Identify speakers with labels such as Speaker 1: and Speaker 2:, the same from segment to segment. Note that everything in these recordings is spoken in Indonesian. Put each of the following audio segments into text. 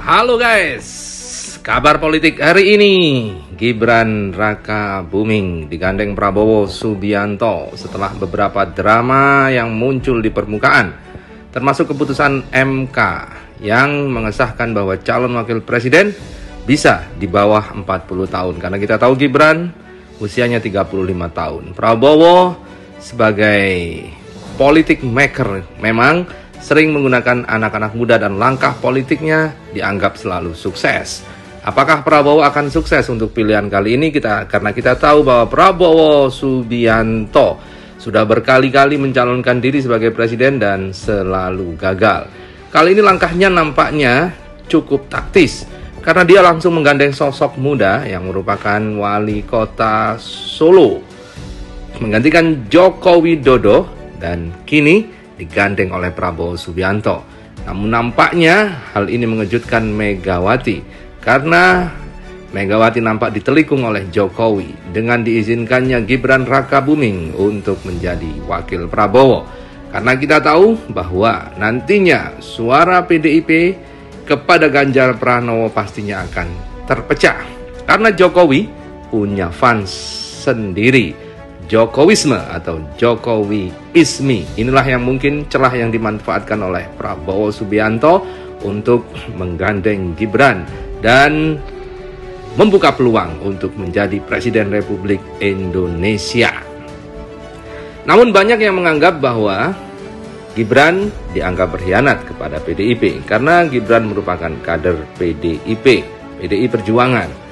Speaker 1: Halo guys, kabar politik hari ini. Gibran Raka Buming digandeng Prabowo Subianto setelah beberapa drama yang muncul di permukaan, termasuk keputusan MK yang mengesahkan bahwa calon wakil presiden bisa di bawah 40 tahun. Karena kita tahu Gibran usianya 35 tahun. Prabowo sebagai politik maker memang sering menggunakan anak-anak muda dan langkah politiknya dianggap selalu sukses. Apakah Prabowo akan sukses untuk pilihan kali ini? Karena kita tahu bahwa Prabowo Subianto sudah berkali-kali mencalonkan diri sebagai presiden dan selalu gagal. Kali ini langkahnya nampaknya cukup taktis karena dia langsung menggandeng sosok muda yang merupakan wali kota Solo, menggantikan Joko Widodo dan kini digandeng oleh Prabowo Subianto. Namun nampaknya hal ini mengejutkan Megawati karena Megawati nampak ditelikung oleh Jokowi dengan diizinkannya Gibran Raka Buming untuk menjadi wakil Prabowo. Karena kita tahu bahwa nantinya suara PDIP kepada Ganjar Pranowo pastinya akan terpecah karena Jokowi punya fans sendiri. Jokowisme atau Jokowiisme, inilah yang mungkin celah yang dimanfaatkan oleh Prabowo Subianto untuk menggandeng Gibran dan membuka peluang untuk menjadi Presiden Republik Indonesia. Namun banyak yang menganggap bahwa Gibran dianggap berkhianat kepada PDIP karena Gibran merupakan kader PDI Perjuangan.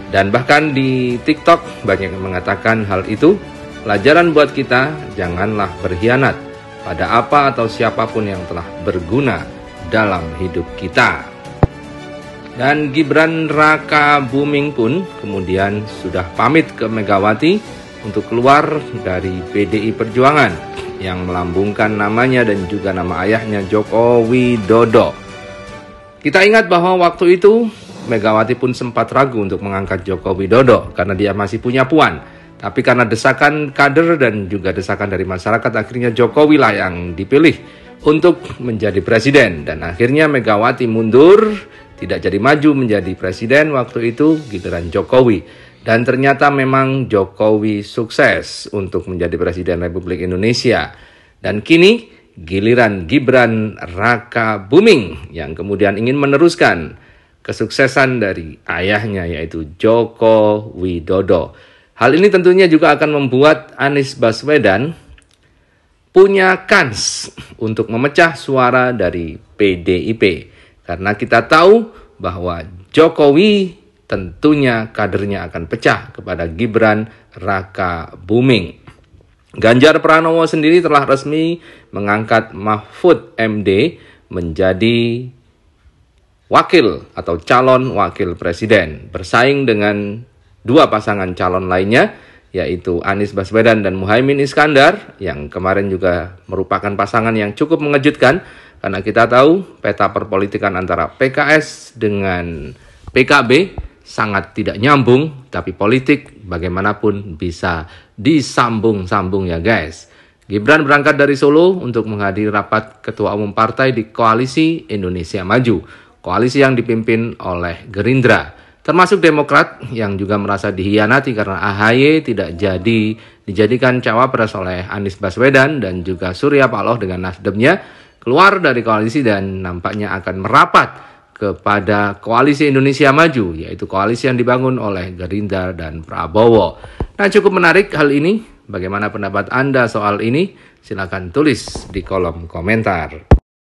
Speaker 1: Dan bahkan di TikTok banyak yang mengatakan hal itu. Pelajaran buat kita, janganlah berkhianat pada apa atau siapapun yang telah berguna dalam hidup kita. Dan Gibran Raka Buming pun kemudian sudah pamit ke Megawati untuk keluar dari PDI Perjuangan yang melambungkan namanya dan juga nama ayahnya Joko Widodo. Kita ingat bahwa waktu itu Megawati pun sempat ragu untuk mengangkat Joko Widodo karena dia masih punya puan. Tapi karena desakan kader dan juga desakan dari masyarakat, akhirnya Jokowi lah yang dipilih untuk menjadi presiden. Dan akhirnya Megawati mundur, tidak jadi maju menjadi presiden waktu itu, giliran Jokowi. Dan ternyata memang Jokowi sukses untuk menjadi presiden Republik Indonesia. Dan kini giliran Gibran Raka Buming yang kemudian ingin meneruskan kesuksesan dari ayahnya yaitu Joko Widodo. Hal ini tentunya juga akan membuat Anies Baswedan punya kans untuk memecah suara dari PDIP. Karena kita tahu bahwa Jokowi tentunya kadernya akan pecah kepada Gibran Raka Buming. Ganjar Pranowo sendiri telah resmi mengangkat Mahfud MD menjadi wakil atau calon wakil presiden, bersaing dengan dua pasangan calon lainnya yaitu Anies Baswedan dan Muhaimin Iskandar yang kemarin juga merupakan pasangan yang cukup mengejutkan karena kita tahu peta perpolitikan antara PKS dengan PKB sangat tidak nyambung, tapi politik bagaimanapun bisa disambung-sambung ya guys. Gibran berangkat dari Solo untuk menghadiri rapat ketua umum partai di Koalisi Indonesia Maju, koalisi yang dipimpin oleh Gerindra, termasuk Demokrat yang juga merasa dikhianati karena AHY tidak jadi dijadikan cawapres oleh Anies Baswedan dan juga Surya Paloh dengan Nasdemnya keluar dari koalisi dan nampaknya akan merapat kepada Koalisi Indonesia Maju, yaitu koalisi yang dibangun oleh Gerindra dan Prabowo. Nah, cukup menarik hal ini. Bagaimana pendapat Anda soal ini? Silakan tulis di kolom komentar.